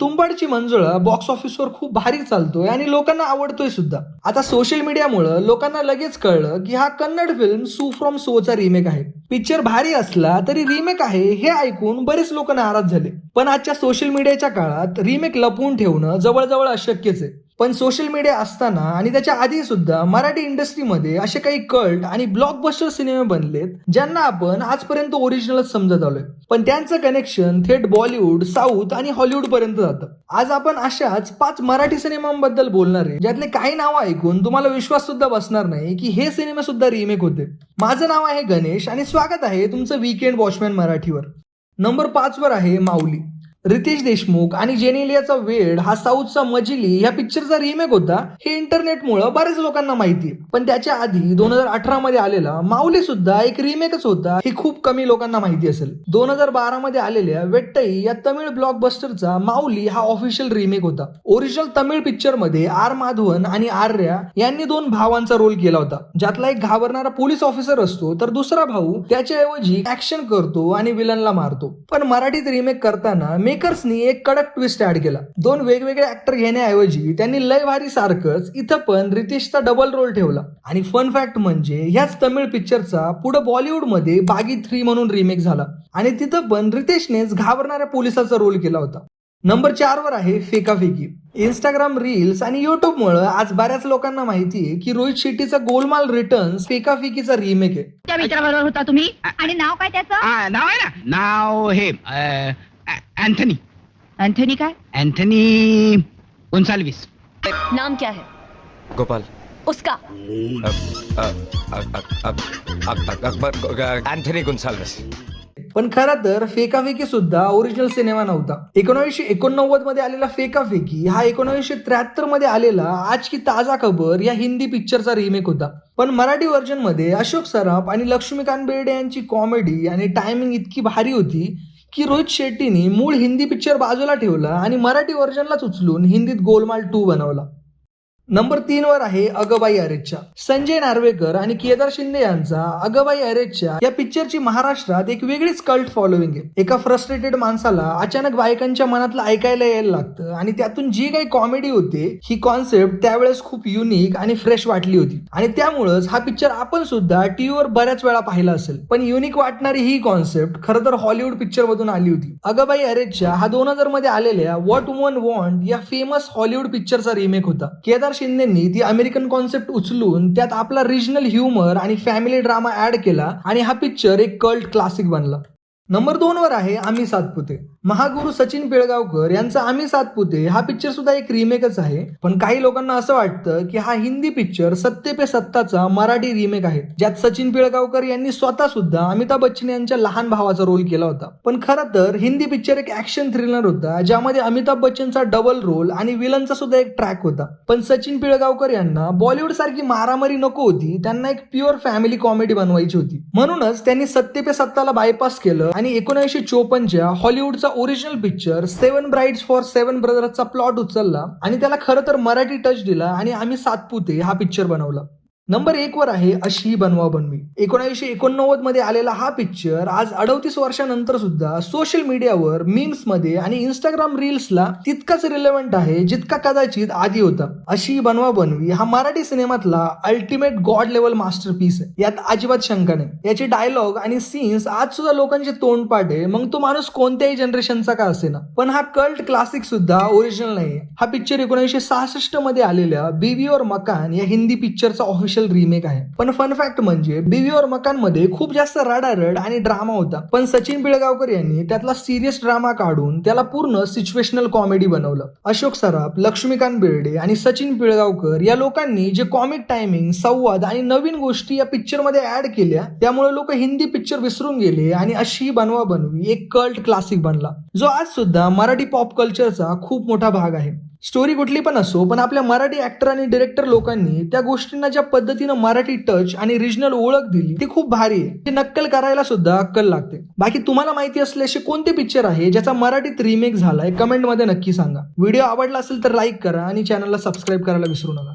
तुंबाडची मंजुळा बॉक्स ऑफिसवर खूप भारी चालतोय आणि लोकांना आवडतोय सुद्धा. आता सोशल मीडियामुळे लोकांना लगेच कळलं की हा कन्नड फिल्म सू फ्रॉम सोचा रिमेक आहे. पिक्चर भारी असला तरी रिमेक आहे हे ऐकून बरेच लोक नाराज झाले. पण आजच्या सोशल मीडियाच्या काळात रिमेक लपवून ठेवणं जवळजवळ अशक्यच आहे. पण सोशल मीडिया असताना आणि त्याच्या आधी सुद्धा मराठी इंडस्ट्रीमध्ये असे काही कल्ट आणि ब्लॉकबस्टर सिनेमे बनलेत ज्यांना आपण आजपर्यंत ओरिजिनलच समजत आलोय, पण त्यांचं कनेक्शन थेट बॉलिवूड, साऊथ आणि हॉलिवूड पर्यंत जातं. आज आपण अशाच 5 मराठी सिनेमांबद्दल बोलणार आहे ज्यातले काही नावं ऐकून तुम्हाला विश्वास सुद्धा बसणार नाही की हे सिनेमे सुद्धा रिमेक होते. माझं नाव आहे गणेश आणि स्वागत आहे तुमचं वीकेंड वॉचमॅन मराठीवर. नंबर 5 वर आहे माऊली. रितेश देशमुख आणि जेनेलियाचा वेड हा साऊथचा मजिली ह्या पिक्चरचा रिमेक होता हे इंटरनेटमुळे बऱ्याच लोकांना माहिती आहे. पण त्याच्या आधी 2018 मध्ये आलेला माऊली सुद्धा एक रिमेकच होता हे खूप कमी लोकांना माहिती असेल. 2012 मध्ये आलेल्या वेट्टई या तमिळ ब्लॉकबस्टरचा माऊली हा ऑफिशियल रिमेक होता. ओरिजिनल तमिळ पिक्चर मध्ये आर माधवन आणि आर्या यांनी 2 भावांचा रोल केला होता, ज्यातला एक घाबरणारा पोलीस ऑफिसर असतो तर दुसरा भाऊ त्याच्याऐवजी ऍक्शन करतो आणि विलनला मारतो. पण मराठीत रिमेक करताना मेकर्सनी एक कडक ट्विस्ट ऍड केला. 2 वेगवेगळे ऍक्टर घेण्याऐवजी त्यांनी लय भारी सारखंच इथं पण रितेशचा डबल रोल ठेवला. आणि फन फॅक्ट म्हणजे ह्याच तमिळ पिक्चरचा पुढे बॉलिवूड मध्ये बागी 3 म्हणून रिमेक झाला आणि तिथं पण रितेशनेच घाबरणाऱ्या पोलिसाचा रोल केला होता. नंबर 4 वर आहे फेकाफेकी. इंस्टाग्राम रील्स आणि युट्यूब मुळे आज बऱ्याच लोकांना माहिती आहे की रोहित शेट्टीचा गोलमाल रिटर्न्स फेकाफेकीचा रिमेक आहे. त्या मित्राबरोबर होता तुम्ही आणि नाव काय त्याचं? नाव आहे ना, नाव हे अँथनी. अँथनी काय? अँथनी गोन्साल्विस. नाम क्या है? गोपाल. उसका? अकबर अँथनी गोन्साल्विस. पण खरं तर फेकाफेकी सुद्धा ओरिजिनल सिनेमा नव्हता. 1989 मध्ये आलेला फेकाफेकी हा 1973 मध्ये आलेला आज की ताजा खबर या हिंदी पिक्चरचा रिमेक होता. पण मराठी व्हर्जन मध्ये अशोक सराफ आणि लक्ष्मीकांत बेर्डे यांची कॉमेडी आणि टायमिंग इतकी भारी होती की रोहित शेट्टीने मूळ हिंदी पिक्चर बाजूला ठेवला आणि मराठी व्हर्जनलाच उचलून हिंदीत गोलमाल 2 बनवला. नंबर 3 वर आहे अगबाई अरेच्चा. संजय नार्वेकर आणि केदार शिंदे यांचा अगबाई अरेच्चा या पिक्चरची महाराष्ट्रात एक वेगळीच कल्ट फॉलोइंग आहे. एका फ्रस्ट्रेटेड माणसाला अचानक बायकांच्या मनातलं ऐकायला यायला लागतं आणि त्यातून जी काही कॉमेडी होते ही कॉन्सेप्ट त्यावेळेस खूप युनिक आणि फ्रेश वाटली होती आणि त्यामुळेच हा पिक्चर आपण सुद्धा टीव्हीवर बऱ्याच वेळा पाहिला असेल. पण युनिक वाटणारी ही कॉन्सेप्ट खरं तर हॉलिवूड पिक्चर मधून आली होती. अगबाई अरेच्चा हा 2000 मध्ये आलेल्या व्हॉट वुमन वॉन्ट या फेमस हॉलिवूड पिक्चरचा रिमेक होता. केदार शिंदेंनी ती अमेरिकन कॉन्सेप्ट उचलून त्यात आपला रिजनल ह्युमर आणि फॅमिली ड्रामा ऍड केला आणि हा पिक्चर एक कल्ट क्लासिक बनला. नंबर 2 वर आहे आम्ही सातपुते. महागुरु सचिन पिळगावकर यांचा आम्ही सातपुते हा पिक्चर सुद्धा एक रिमेकच आहे. पण काही लोकांना असं वाटतं की हा हिंदी पिक्चर सत्ते पे सत्ताचा मराठी रिमेक आहे, ज्यात सचिन पिळगावकर यांनी स्वतः सुद्धा अमिताभ बच्चन यांच्या लहान भावाचा रोल केला होता. पण खरं तर हिंदी पिक्चर एक ऍक्शन थ्रिलर होता ज्यामध्ये अमिताभ बच्चनचा डबल रोल आणि विलनचा सुद्धा एक ट्रॅक होता. पण सचिन पिळगावकर यांना बॉलिवूड सारखी मारामारी नको होती, त्यांना एक प्युअर फॅमिली कॉमेडी बनवायची होती. म्हणूनच त्यांनी सत्ते पे सत्ताला बायपास केलं आणि 1954च्या हॉलिवूडचा ओरिजिनल पिक्चर 7 ब्राइड्स फॉर 7 ब्रदर्सचा प्लॉट उचलला आणि त्याला खरं तर मराठी टच दिला आणि आम्ही सातपुते हा पिक्चर बनवला. नंबर 1 वर आहे अशी बनवा बनवी. 1989 मध्ये आलेला हा पिक्चर आज 38 वर्षानंतर सुद्धा सोशल मीडियावर, मीम्स मध्ये आणि इंस्टाग्राम रील्सला तितकाच रिलेव्हंट आहे जितका कदाचित आधी होता. अशी बनवा बनवी हा मराठी सिनेमातला अल्टिमेट गॉड लेवल मास्टरपीस आहे, यात अजिबात शंका नाही. याचे डायलॉग आणि सीन्स आज सुद्धा लोकांचे तोंडपाठ आहे, मग तो माणूस कोणत्याही जनरेशनचा का असेना. पण हा कल्ट क्लासिक सुद्धा ओरिजिनल नाहीये. हा पिक्चर 1966 मध्ये आलेल्या बीवी और मकान या हिंदी पिक्चरचा ऑफिशियल रिमेक आहे. पण फन फॅक्ट म्हणजे बीवी और मकान मध्ये खूप जास्त रडारड आणि ड्रामा होता, पण सचिन पिळगावकर यांनी त्यातला सिरियस ड्रामा काढून त्याला पूर्ण सिच्युएशनल कॉमेडी बनवलं. अशोक सराफ, लक्ष्मीकांत बेर्डे आणि सचिन पिळगावकर या लोकांनी जे कॉमिक टायमिंग, संवाद आणि नवीन गोष्टी या पिक्चर मध्ये ऍड केल्या त्यामुळे लोक हिंदी पिक्चर विसरून गेले आणि अशी बनवा बनवी एक कल्ट क्लासिक बनला, जो आज सुद्धा मराठी पॉप कल्चरचा खूप मोठा भाग आहे. स्टोरी कुठली पण असो, पण आपल्या मराठी ऍक्टर आणि डिरेक्टर लोकांनी त्या गोष्टींना ज्या पद्धतीनं मराठी टच आणि रिजनल ओळख दिली ती खूप भारी आहे. ते नक्कल करायला सुद्धा अक्कल लागते. बाकी तुम्हाला माहिती असले असे कोणते पिक्चर आहे ज्याचा मराठीत रिमेक झालाय कमेंट मध्ये नक्की सांगा. व्हिडिओ आवडला असेल तर लाईक करा आणि चॅनलला सबस्क्राईब करायला विसरू नका.